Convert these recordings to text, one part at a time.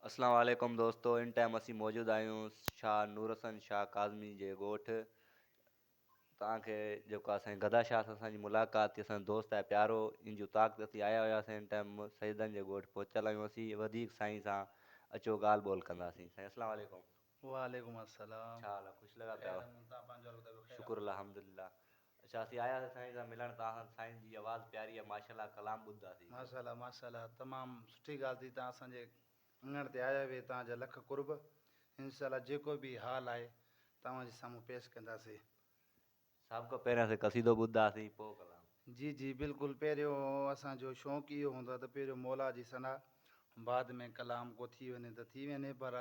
अस्सलाम वालेकुम दोस्तों। इन टाइम असी मौजूद आहियूं शाह नूर हसन शाह काज़मी जे ॻोठ। तव्हांखे जेको असांजे गदा शाह सां असांजी मुलाक़ात थी, असांजो दोस्त आहे प्यारो, इन जूं ताक़त असीं आया हुआसीं। इन टाइम सईदनि जे ॻोठ पहुचल आहियूं असीं। वधीक साईं सां अचो ॻाल्हि ॿोल कंदासीं। साईं अस्सलाम वालेकुम। वालेकुम अस्सलाम। छा हाल आहे? ख़ुशि लॻा पिया? तव्हां पंहिंजो ॿुधायो? शुक्र अल्हम्दुलिल्लाह। अच्छा, असीं आयासीं साईं सां मिलण। तव्हां साईं जी आवाज़ प्यारी आहे माशाल्लाह, कलाम ॿुधंदासीं। माशाल्लाह माशाल्लाह, तमामु सुठी ॻाल्हि थी। तव्हां असांजे अङण ते आया हुए, तव्हांजा लख कुर्ब। इंशाल्लाह जेको बि हाल आहे तव्हांजे साम्हूं पेश कंदासीं। सभ खां पहिरियों असीं कसीदो ॿुधंदासीं, पोइ कलाम। जी जी बिल्कुलु। पहिरियों असांजो शौक़ु इहो हूंदो आहे त पहिरियों मौला जी सना, बाद में कलाम को थी वञे त थी वञे, पर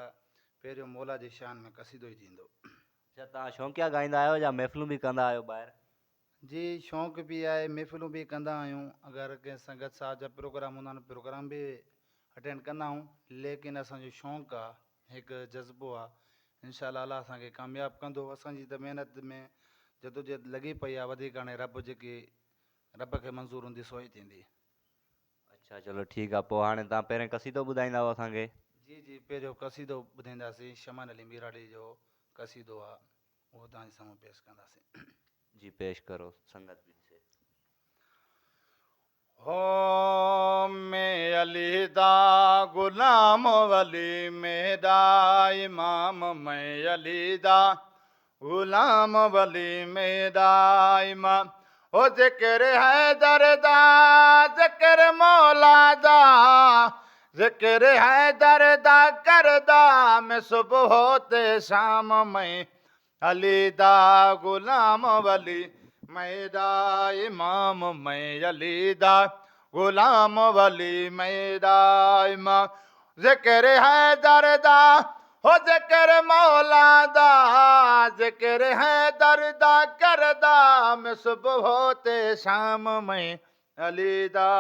पहिरियों मौला जी शान में कसीदो ई थींदो। अच्छा, तव्हां शौक़िया ॻाईंदा आहियो या महफ़िलूं बि कंदा आहियो ॿाहिरि? जी शौक़ु बि आहे, महफ़िलूं बि कंदा आहियूं। अगरि कंहिं संगत साहब जा प्रोग्राम हूंदा आहिनि, प्रोग्राम बि अटेंड कंदा आहियूं। लेकिन असांजो शौक़ु आहे, हिकु जज़्बो आहे। इंशाल्लाह अल्लाह असांखे कामयाबु कंदो। असांजी त महिनत में जदोजहद लॻी पई आहे। वधीक हाणे रब खे मंज़ूर हूंदी सो ई थींदी। अच्छा चलो ठीकु आहे। पोइ हाणे तव्हां पहिरियों कसीदो ॿुधाईंदा असांखे। जी जी पहिरियों कसीदो ॿुधाईंदासीं। शमान अली मीराड़ी जो कसीदो आहे, उहो तव्हांजे साम्हूं पेश कंदासीं। जी पेश करो, संगत भी से। हो में अली दा गुलाम वली मेरा इमाम, मैं अली दा गुलाम वली मेरा इमाम। हो जिक्र है दरदा, जिक्र मौला दा, जिक्र है दरदा करदा मैं सुबह होते शाम। मैं अली दा गुलाम वली मेरा इमाम, मैं अली दा गुलाम वली मेरा इमाम। जिक्र है दरदा, हो जिक्र मौला दा, जिक्र है दरदा करदा मैं सुबह होते शाम। मैं अली दा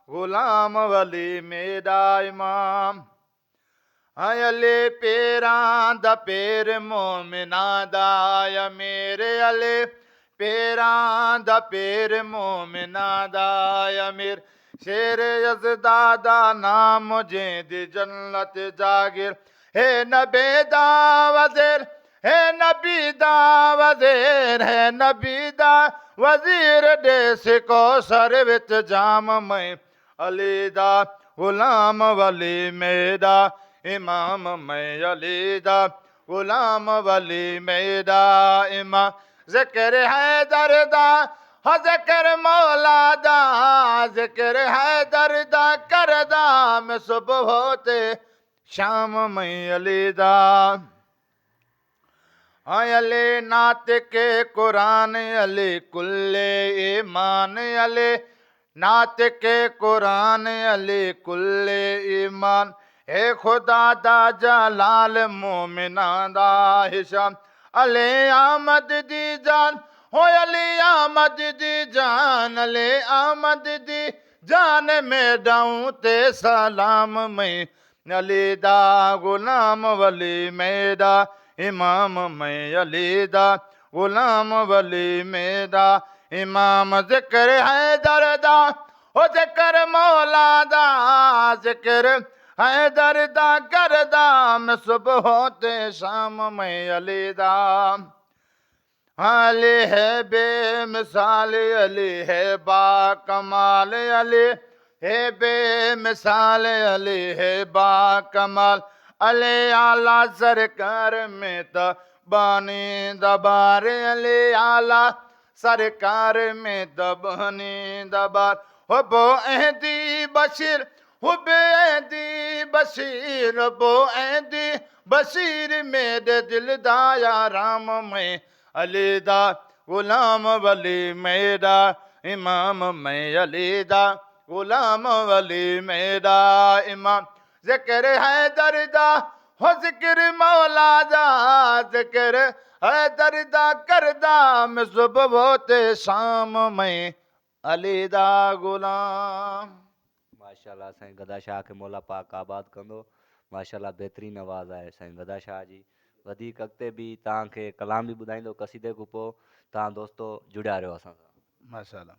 गुलाम वली मेरा इमाम। अले पेरां दा पेर मोमिना दा, या मेरे अले पेरां दा पेर मोमिना दा, या मेरे शेर यज़दा दा नाम जेंदी जन्नत जागिर। हे नबी दा वज़ीर, हे नबी दा वज़ीर, हे नबी दा वज़ीर देस को सर विच जाम। मैं अली दा गुलाम वली मेरा इमाम, मैं अली दा गुलाम वली मेरा इमाम। जिक्र है दरदा, हो जिक्र मौला दा, जिक्र है दरदा करदा मैं सुबह होते शाम। मैं अली दा अले नात के कुरान, अले कुल्ले ईमान, अले नात के कुरान, अले कुल्ले ईमान। हे खुदा दा जलाल मोमिना दा हिशाम, अले आमद दी जान, हो अले आमद दी जान, अले आमद दी जान में डाऊं ते सलाम। मैं अली दा गुलाम वली मेरा इमाम, मैं अली दा गुलाम वली मेरा इमाम। जिक्र है दरदा, हो जिक्र मौला दा, जिक्र है दरदा करदा मैं सुबह होते शाम। मैं अली दा अली है बेमिसाल, अली है बा कमाल, अली है बेमिसाल, अली है बा कमाल। अले आला सरकार में त बानी दबार, अले आला सरकार में त बानी दबार। हो बो एहदी बशीर, हो बेदी बशीर, बो एदी बशीर मेरे दिल दा याराम। मैं अली दा गुलाम वली मेरा इमाम, मैं अली दा गुलाम वली मेरा इमाम। जिक्र है दरदा, हो जिक्र मौला दा, जिक्र है दरदा करदा मैं सुबह होते शाम। मैं अली दा गुलाम। माशाल्लाह, साईं गदा शाह खे मौला पाक आबाद कंदो। माशाल्लाह बहितरीनु आवाज़ आहे साईं गदा शाह जी। वधीक अॻिते बि तव्हांखे कलाम बि ॿुधाईंदो कसीदे खां पोइ। तव्हां दोस्तो जुड़िया रहियो असां सां। माशाल्लाह।